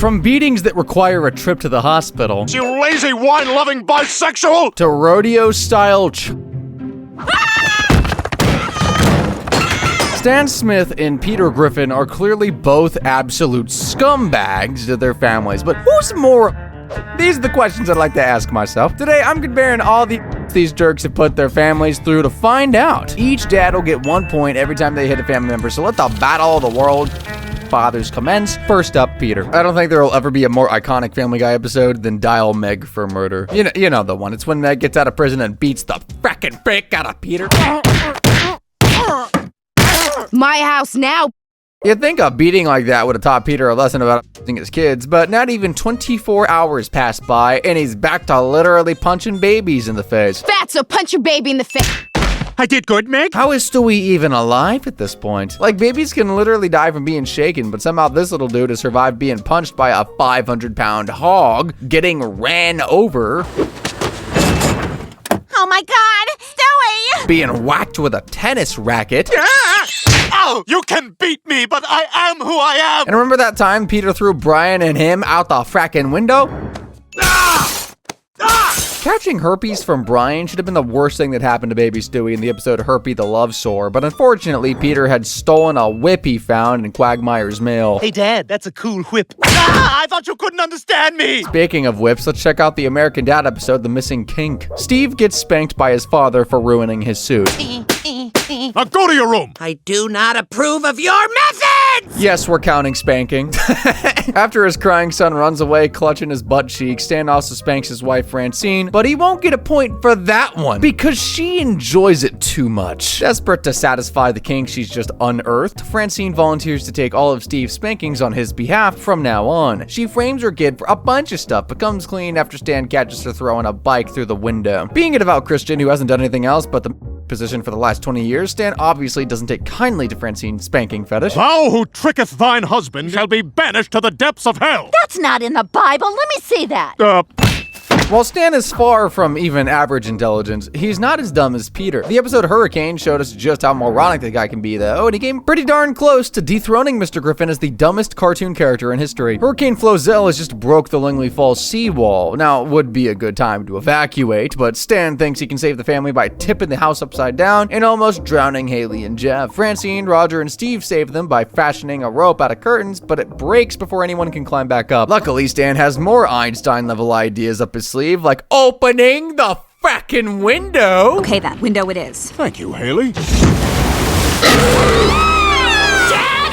From beatings that require a trip to the hospital, You lazy wine-loving bisexual! to rodeo-style Stan Smith and Peter Griffin are clearly both absolute scumbags to their families, but who's more? These are the questions I'd like to ask myself. Today, I'm comparing all these jerks have put their families through to find out. Each dad will get 1 point every time they hit a family member, so let the battle of the world fathers commence. First up, Peter. I don't think there will ever be a more iconic Family Guy episode than Dial Meg for Murder. You know the one. It's when Meg gets out of prison and beats the frackin' frick out of Peter. My house now. You'd think a beating like that would have taught Peter a lesson about his kids, but not even 24 hours passed by, and he's back to literally punching babies in the face. Fatso, punch your baby in the face. I did good, Meg. How is Stewie even alive at this point? Like, babies can literally die from being shaken, but somehow this little dude has survived being punched by a 500-pound hog, getting ran over, Oh my God, Stewie! being whacked with a tennis racket. Ow! You can beat me, but I am who I am! And remember that time Peter threw Brian and him out the frackin' window? Catching herpes from Brian should have been the worst thing that happened to baby Stewie in the episode Herpy the Love Sore, but unfortunately, Peter had stolen a whip he found in Quagmire's mail. Hey, Dad, that's a cool whip. I thought you couldn't understand me! Speaking of whips, let's check out the American Dad episode, The Missing Kink. Steve gets spanked by his father for ruining his suit. Now go to your room! I do not approve of your methods! Yes, we're counting spanking. After his crying son runs away, clutching his butt cheek, Stan also spanks his wife Francine, but he won't get a point for that one because she enjoys it too much. Desperate to satisfy the kink she's just unearthed, Francine volunteers to take all of Steve's spankings on his behalf from now on. She frames her kid for a bunch of stuff, but comes clean after Stan catches her throwing a bike through the window. Being a devout Christian who hasn't done anything else but the position for the last 20 years, Stan obviously doesn't take kindly to Francine's spanking fetish. Thou who tricketh thine husband shall be banished to the depths of hell! That's not in the Bible. Let me see that. While Stan is far from even average intelligence, he's not as dumb as Peter. The episode Hurricane showed us just how moronic the guy can be, though, and he came pretty darn close to dethroning Mr. Griffin as the dumbest cartoon character in history. Hurricane Flozell has just broke the Langley Falls seawall. Now, it would be a good time to evacuate, but Stan thinks he can save the family by tipping the house upside down and almost drowning Haley and Jeff. Francine, Roger, and Steve save them by fashioning a rope out of curtains, but it breaks before anyone can climb back up. Luckily, Stan has more Einstein-level ideas up his sleeve, like opening the frackin' window. Okay, that window it is. Thank you, Haley. Dad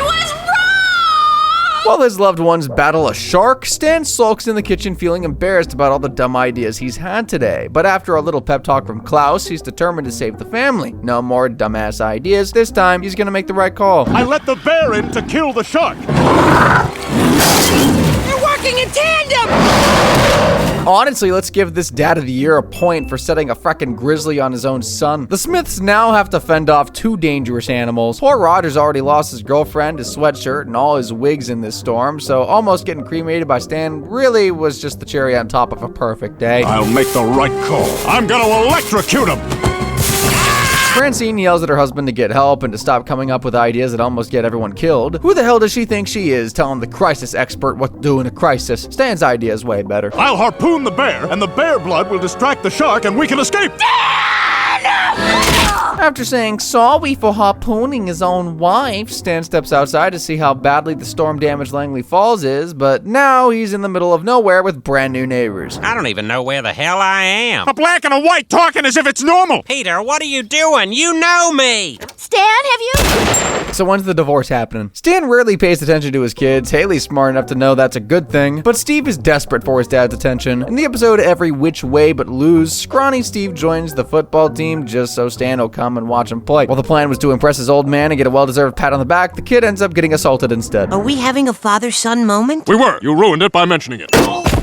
was wrong! While his loved ones battle a shark, Stan sulks in the kitchen feeling embarrassed about all the dumb ideas he's had today. But after a little pep talk from Klaus, he's determined to save the family. No more dumbass ideas. This time, he's gonna make the right call. I let the bear in to kill the shark! You're working in tandem! Honestly, let's give this Dad of the Year a point for setting a frackin' grizzly on his own son. The Smiths now have to fend off two dangerous animals. Poor Roger's already lost his girlfriend, his sweatshirt, and all his wigs in this storm, so almost getting cremated by Stan really was just the cherry on top of a perfect day. I'll make the right call. I'm gonna electrocute him! Francine yells at her husband to get help and to stop coming up with ideas that almost get everyone killed. Who the hell does she think she is telling the crisis expert what to do in a crisis? Stan's idea is way better. I'll harpoon the bear, and the bear blood will distract the shark, and we can escape! After saying sorry for harpooning his own wife, Stan steps outside to see how badly the storm-damaged Langley Falls is, but now he's in the middle of nowhere with brand new neighbors. I don't even know where the hell I am. A black and a white talking as if it's normal! Peter, what are you doing? You know me! Stan, have you? So when's the divorce happening? Stan rarely pays attention to his kids. Haley's smart enough to know that's a good thing, but Steve is desperate for his dad's attention. In the episode Every Which Way But Lose, scrawny Steve joins the football team just so Stan will come and watch him play. While the plan was to impress his old man and get a well-deserved pat on the back, the kid ends up getting assaulted instead. Are we having a father-son moment? We were. You ruined it by mentioning it.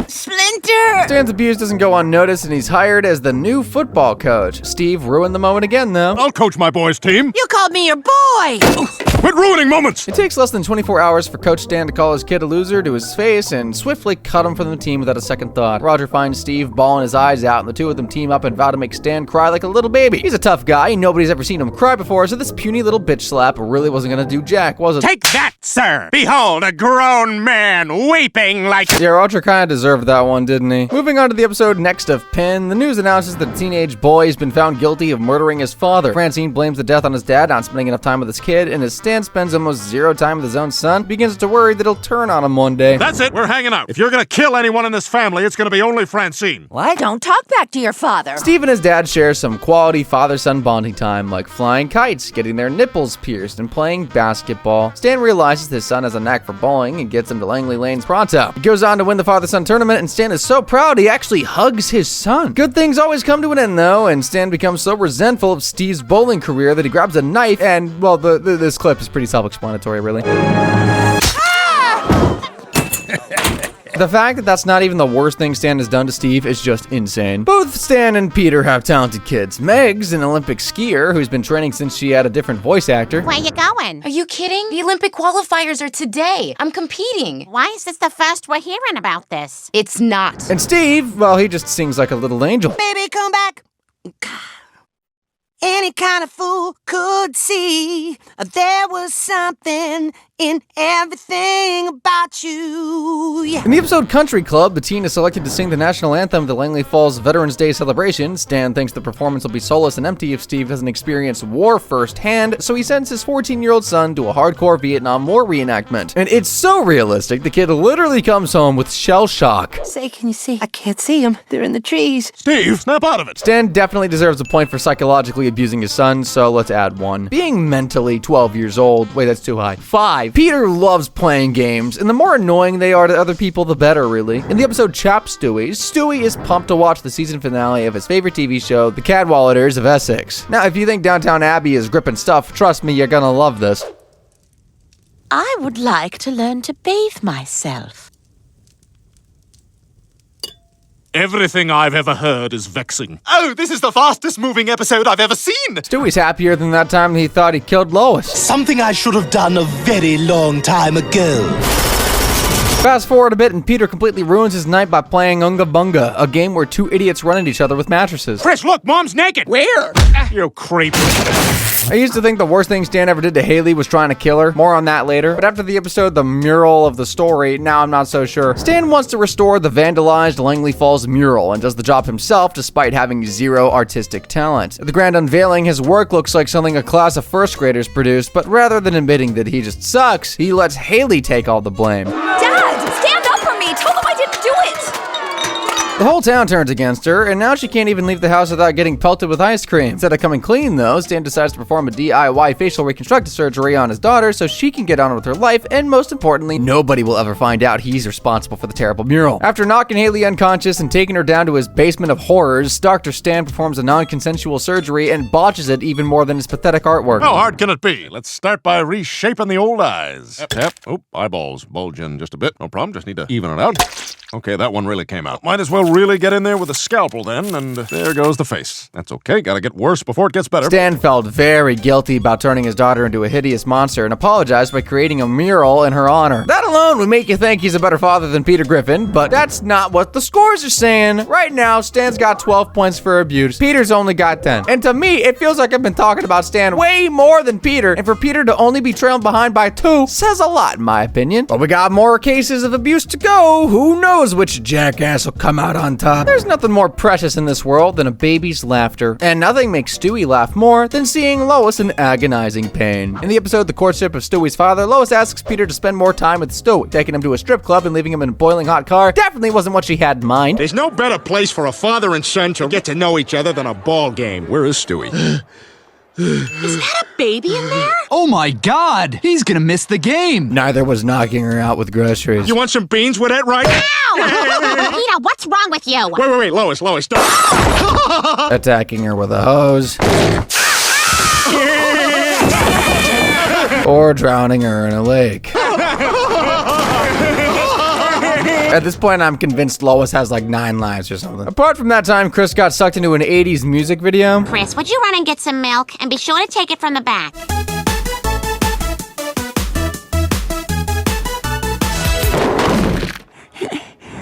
Splinter! Stan's abuse doesn't go unnoticed, and he's hired as the new football coach. Steve ruined the moment again, though. I'll coach my boys' team. You called me your boy! Quit ruining moments. It takes less than 24 hours for Coach Stan to call his kid a loser to his face and swiftly cut him from the team without a second thought. Roger finds Steve bawling his eyes out, and the two of them team up and vow to make Stan cry like a little baby. He's a tough guy, nobody's ever seen him cry before, so this puny little bitch slap really wasn't gonna do jack, was it? Take that, sir! Behold, a grown man weeping like... Yeah, Roger kinda deserved that one, didn't he? Moving on to the episode next of Pin, the news announces that a teenage boy has been found guilty of murdering his father. Francine blames the death on his dad, not spending enough time with his kid, and as Stan spends almost zero time with his own son, begins to worry that he'll turn on him one day. That's it. We're hanging out. If you're gonna kill anyone in this family, it's gonna be only Francine. Why don't talk back to your father? Steve and his dad share some quality father-son bonding time, like flying kites, getting their nipples pierced, and playing basketball. Stan realizes his son has a knack for bowling and gets him to Langley Lanes pronto. He goes on to win the father-son tournament, and Stan is so proud he actually hugs his son. Good things always come to an end, though, and Stan becomes so resentful of Steve's bowling career that he grabs a knife, and, well, this clip is pretty self-explanatory, really. The fact that that's not even the worst thing Stan has done to Steve is just insane. Both Stan and Peter have talented kids. Meg's an Olympic skier who's been training since she had a different voice actor. Where you going? Are you kidding? The Olympic qualifiers are today. I'm competing. Why is this the first we're hearing about this? It's not. And Steve, well, he just sings like a little angel. Baby, come back. Any kind of fool could see there was something in everything about you. Yeah. In the episode Country Club, the teen is selected to sing the national anthem of the Langley Falls Veterans Day celebration. Stan thinks the performance will be soulless and empty if Steve doesn't experience war firsthand, so he sends his 14-year-old son to a hardcore Vietnam War reenactment. And it's so realistic, the kid literally comes home with shell shock. Say, can you see? I can't see them. They're in the trees. Steve, snap out of it. Stan definitely deserves a point for psychologically abusing his son, so let's add one. Being mentally 12 years old, wait, that's too high. 5. Peter loves playing games, and the more annoying they are to other people, the better, really. In the episode Chap Stewie, Stewie is pumped to watch the season finale of his favorite TV show, The Cadwalladers of Essex. Now, if you think Downtown Abbey is gripping stuff, trust me, you're gonna love this. I would like to learn to bathe myself. Everything I've ever heard is vexing. Oh, this is the fastest moving episode I've ever seen! Stewie's happier than that time he thought he killed Lois. Something I should have done a very long time ago. Fast forward a bit, and Peter completely ruins his night by playing Unga Bunga, a game where two idiots run at each other with mattresses. Chris, look, Mom's naked! Where? You creep. I used to think the worst thing Stan ever did to Haley was trying to kill her. More on that later. But after the episode The Mural of the Story, now I'm not so sure. Stan wants to restore the vandalized Langley Falls mural and does the job himself despite having zero artistic talent. At the grand unveiling, his work looks like something a class of first graders produced, but rather than admitting that he just sucks, he lets Haley take all the blame. Dad, stand up for me! Tell them I didn't do it! The whole town turns against her, and now she can't even leave the house without getting pelted with ice cream. Instead of coming clean, though, Stan decides to perform a DIY facial reconstructive surgery on his daughter so she can get on with her life, and most importantly, nobody will ever find out he's responsible for the terrible mural. After knocking Haley unconscious and taking her down to his basement of horrors, Dr. Stan performs a non-consensual surgery and botches it even more than his pathetic artwork. How hard can it be? Let's start by reshaping the old eyes. Yep. Oh, eyeballs bulge in just a bit. No problem. Just need to even it out. Okay, that one really came out. Might as well really get in there with a scalpel then, and there goes the face. That's okay, gotta get worse before it gets better. Stan felt very guilty about turning his daughter into a hideous monster and apologized by creating a mural in her honor. That alone would make you think he's a better father than Peter Griffin, but that's not what the scores are saying. Right now, Stan's got 12 points for abuse. Peter's only got 10. And to me, it feels like I've been talking about Stan way more than Peter, and for Peter to only be trailing behind by 2 says a lot in my opinion. But we got more cases of abuse to go. Who knows which jackass will come out on top? There's nothing more precious in this world than a baby's laughter, and nothing makes Stewie laugh more than seeing Lois in agonizing pain. In the episode The Courtship of Stewie's Father, Lois asks Peter to spend more time with Stewie. Taking him to a strip club and leaving him in a boiling hot car definitely wasn't what she had in mind. There's no better place for a father and son to get to know each other than a ball game. Where is Stewie? Is that a baby in there? Oh my god! He's gonna miss the game! Neither was knocking her out with groceries. You want some beans with it, right? Ow! Peter, what's wrong with you? Wait, Lois, don't. Attacking her with a hose. Or drowning her in a lake. At this point, I'm convinced Lois has like 9 lives or something. Apart from that time, Chris got sucked into an 80s music video. Chris, would you run and get some milk? And be sure to take it from the back.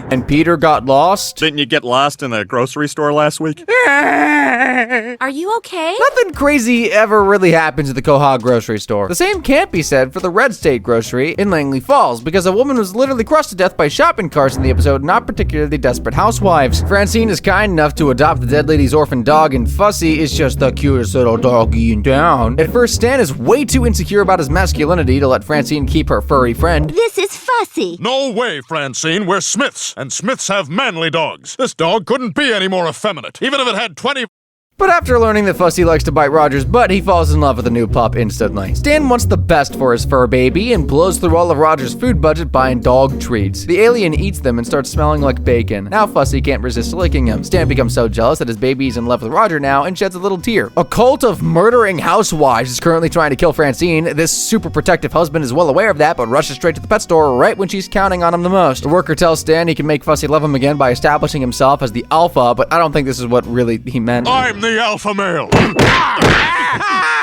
And Peter got lost. Didn't you get lost in a grocery store last week? Are you okay? Nothing crazy ever really happens at the Quahog grocery store. The same can't be said for the Red State grocery in Langley Falls, because a woman was literally crushed to death by shopping carts in the episode, not particularly desperate housewives. Francine is kind enough to adopt the dead lady's orphan dog, and Fussy is just the cutest little doggy in town. At first, Stan is way too insecure about his masculinity to let Francine keep her furry friend. This is Fussy. No way, Francine. We're Smiths, and Smiths have manly dogs. This dog couldn't be any more effeminate, even if it had 20... But after learning that Fussy likes to bite Roger's butt, he falls in love with the new pup instantly. Stan wants the best for his fur baby and blows through all of Roger's food budget buying dog treats. The alien eats them and starts smelling like bacon. Now Fussy can't resist licking him. Stan becomes so jealous that his baby's in love with Roger now and sheds a little tear. A cult of murdering housewives is currently trying to kill Francine. This super protective husband is well aware of that, but rushes straight to the pet store right when she's counting on him the most. The worker tells Stan he can make Fussy love him again by establishing himself as the alpha, but I don't think this is what really he meant. I'm the alpha male.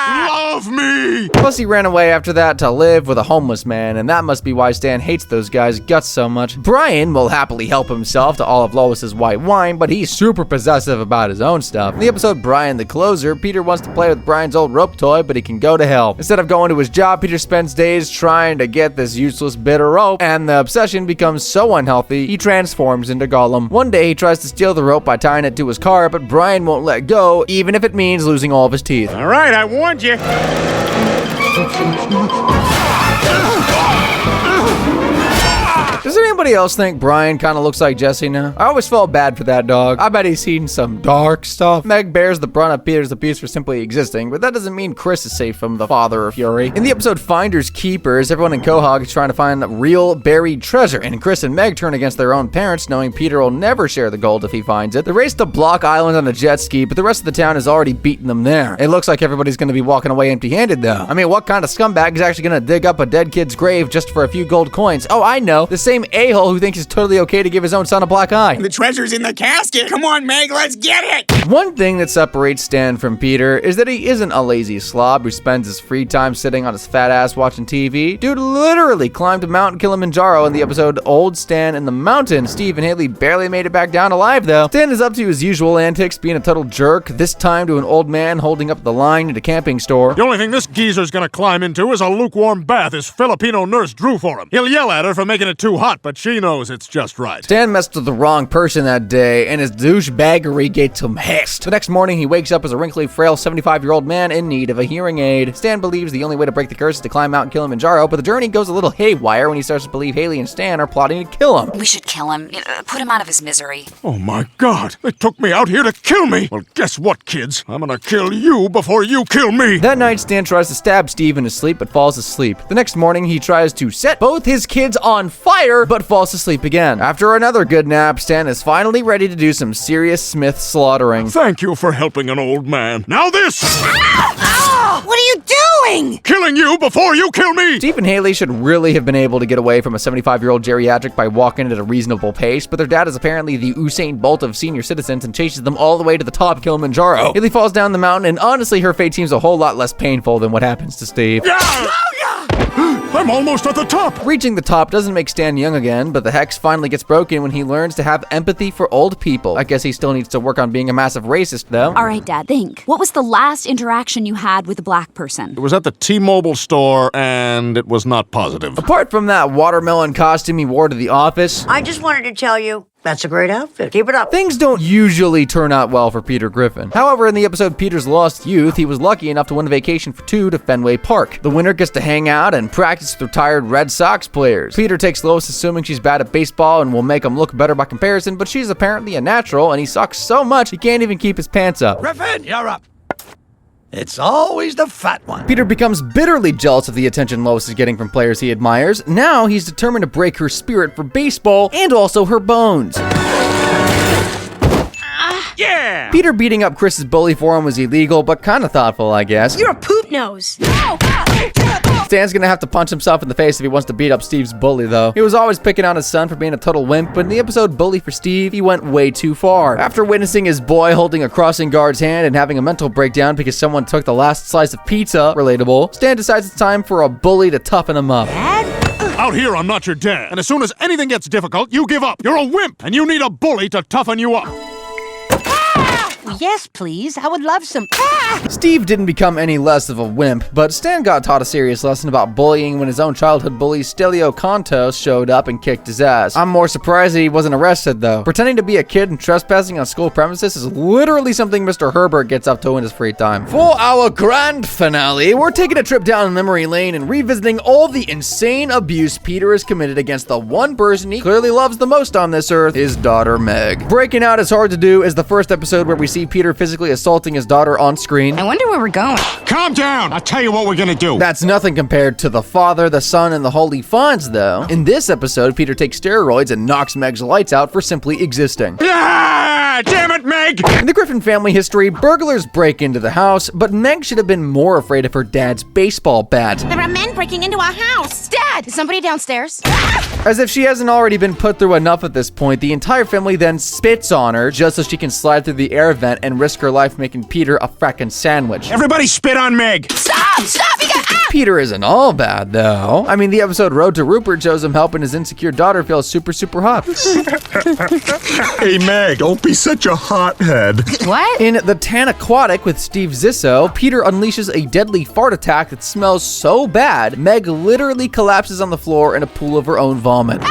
Love me! Fussy ran away after that to live with a homeless man, and that must be why Stan hates those guys' guts so much. Brian will happily help himself to all of Lois's white wine, but he's super possessive about his own stuff. In the episode Brian the Closer, Peter wants to play with Brian's old rope toy, but he can go to hell. Instead of going to his job, Peter spends days trying to get this useless bit of rope, and the obsession becomes so unhealthy, he transforms into Gollum. One day, he tries to steal the rope by tying it to his car, but Brian won't let go, even if it means losing all of his teeth. All right, I warned you. Does anybody else think Brian kind of looks like Jesse now? I always felt bad for that dog. I bet he's seen some dark stuff. Meg bears the brunt of Peter's abuse for simply existing, but that doesn't mean Chris is safe from the father of Fury. In the episode Finders Keepers, everyone in Quahog is trying to find real buried treasure, and Chris and Meg turn against their own parents, knowing Peter will never share the gold if he finds it. They race to Block Island on a jet ski, but the rest of the town has already beaten them there. It looks like everybody's gonna be walking away empty-handed though. I mean, what kind of scumbag is actually gonna dig up a dead kid's grave just for a few gold coins? Oh, I know. The same a-hole who thinks it's totally okay to give his own son a black eye. The treasure's in the casket. Come on, Meg, let's get it. One thing that separates Stan from Peter is that he isn't a lazy slob who spends his free time sitting on his fat ass watching TV. Dude literally climbed Mount Kilimanjaro in the episode Old Stan in the Mountain. Steve and Haley barely made it back down alive though. Stan is up to his usual antics, being a total jerk, this time to an old man holding up the line at a camping store. The only thing this geezer's gonna climb into is a lukewarm bath his Filipino nurse drew for him. He'll yell at her for making it too hot, but she knows it's just right. Stan messed with the wrong person that day, and his douchebaggery gets him hissed. The next morning, he wakes up as a wrinkly, frail 75-year-old man in need of a hearing aid. Stan believes the only way to break the curse is to climb Mount Kilimanjaro, but the journey goes a little haywire when he starts to believe Haley and Stan are plotting to kill him. We should kill him. Put him out of his misery. Oh my God, they took me out here to kill me. Well, guess what, kids? I'm gonna kill you before you kill me. That night, Stan tries to stab Steve in his sleep, but falls asleep. The next morning, he tries to set both his kids on fire, but falls asleep again. After another good nap, Stan is finally ready to do some serious Smith slaughtering. Thank you for helping an old man. Now this! What are you doing? Killing you before you kill me! Steve and Haley should really have been able to get away from a 75-year-old geriatric by walking at a reasonable pace, but their dad is apparently the Usain Bolt of senior citizens and chases them all the way to the top of Kilimanjaro. Haley falls down the mountain, and honestly, her fate seems a whole lot less painful than what happens to Steve. I'm almost at the top! Reaching the top doesn't make Stan young again, but the hex finally gets broken when he learns to have empathy for old people. I guess he still needs to work on being a massive racist, though. All right, Dad, think. What was the last interaction you had with a black person? It was at the T-Mobile store, and it was not positive. Apart from that watermelon costume he wore to the office, I just wanted to tell you, that's a great outfit. Keep it up. things don't usually turn out well for Peter Griffin. However, in the episode Peter's Lost Youth, he was lucky enough to win a vacation for 2 to Fenway Park. The winner gets to hang out and practice with retired Red Sox players. Peter takes Lois assuming she's bad at baseball and will make him look better by comparison, but she's apparently a natural and he sucks so much he can't even keep his pants up. Griffin, you're up. It's always the fat one. Peter becomes bitterly jealous of the attention Lois is getting from players he admires. Now he's determined to break her spirit for baseball and also her bones. Yeah! Peter beating up Chris's bully for him was illegal, but kind of thoughtful, I guess. You're a poop nose. Stan Stan's gonna have to punch himself in the face if he wants to beat up Steve's bully, though. He was always picking on his son for being a total wimp, but in the episode Bully for Steve, he went way too far. After witnessing his boy holding a crossing guard's hand and having a mental breakdown because someone took the last slice of pizza, relatable, Stan decides it's time for a bully to toughen him up. Out here, I'm not your dad. And as soon as anything gets difficult, you give up. You're a wimp, and you need a bully to toughen you up. Yes, please. I would love some. Steve didn't become any less of a wimp, but Stan got taught a serious lesson about bullying when his own childhood bully Stelio Contos showed up and kicked his ass. I'm more surprised that he wasn't arrested, though. Pretending to be a kid and trespassing on school premises is literally something Mr. Herbert gets up to in his free time. For our grand finale, we're taking a trip down memory lane and revisiting all the insane abuse Peter has committed against the one person he clearly loves the most on this earth, his daughter Meg. Breaking out Is Hard to Do is the first episode where we see Peter physically assaulting his daughter on screen. I wonder where we're going. Calm down. I'll tell you what we're gonna do. That's nothing compared to the Father, the Son, and the Holy Fonz, though. In this episode, Peter takes steroids and knocks Meg's lights out for simply existing. Ah, damn it, Meg! In the Griffin family history, burglars break into the house, but Meg should have been more afraid of her dad's baseball bat. There are men breaking into our house. Dad, is somebody downstairs? As if she hasn't already been put through enough at this point, the entire family then spits on her just so she can slide through the air vent and risk her life making Peter a frackin' sandwich. Everybody spit on Meg! Stop! You got Peter isn't all bad, though. I mean, the episode Road to Rupert shows him helping his insecure daughter feel super hot. Hey, Meg, don't be such a hothead. What? In The Tan Aquatic with Steve Zissou, Peter unleashes a deadly fart attack that smells so bad, Meg literally collapses on the floor in a pool of her own vomit.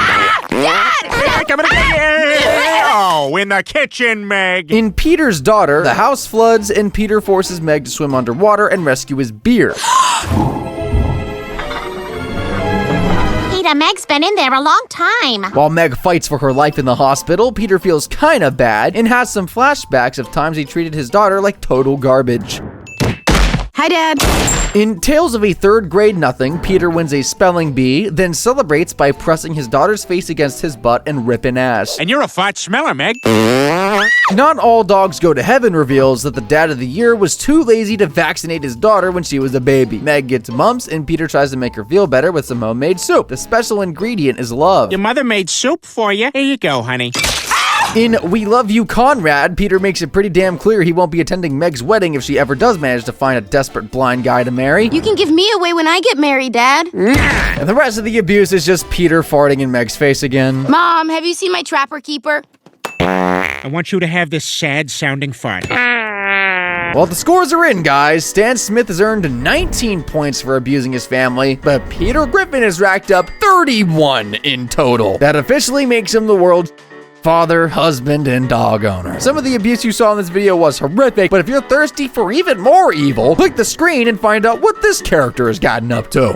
Coming to get you! Oh, in the kitchen, Meg! In Peter's Daughter, the house floods and Peter forces Meg to swim underwater and rescue his beer. Peter, Meg's been in there a long time. While Meg fights for her life in the hospital, Peter feels kinda bad and has some flashbacks of times he treated his daughter like total garbage. Hi, Dad. In Tales of a Third Grade Nothing, Peter wins a spelling bee, then celebrates by pressing his daughter's face against his butt and ripping ass. And you're a fart smeller, Meg. Not All Dogs Go to Heaven reveals that the dad of the year was too lazy to vaccinate his daughter when she was a baby. Meg gets mumps and Peter tries to make her feel better with some homemade soup. The special ingredient is love. Your mother made soup for you. Here you go, honey. In We Love You, Conrad, Peter makes it pretty damn clear he won't be attending Meg's wedding if she ever does manage to find a desperate blind guy to marry. You can give me away when I get married, Dad. And the rest of the abuse is just Peter farting in Meg's face again. Mom, have you seen my Trapper Keeper? I want you to have this sad-sounding fart. Well, the scores are in, guys. Stan Smith has earned 19 points for abusing his family, but Peter Griffin has racked up 31 in total. That officially makes him the world's father, husband, and dog owner. Some of the abuse you saw in this video was horrific, but if you're thirsty for even more evil, click the screen and find out what this character has gotten up to.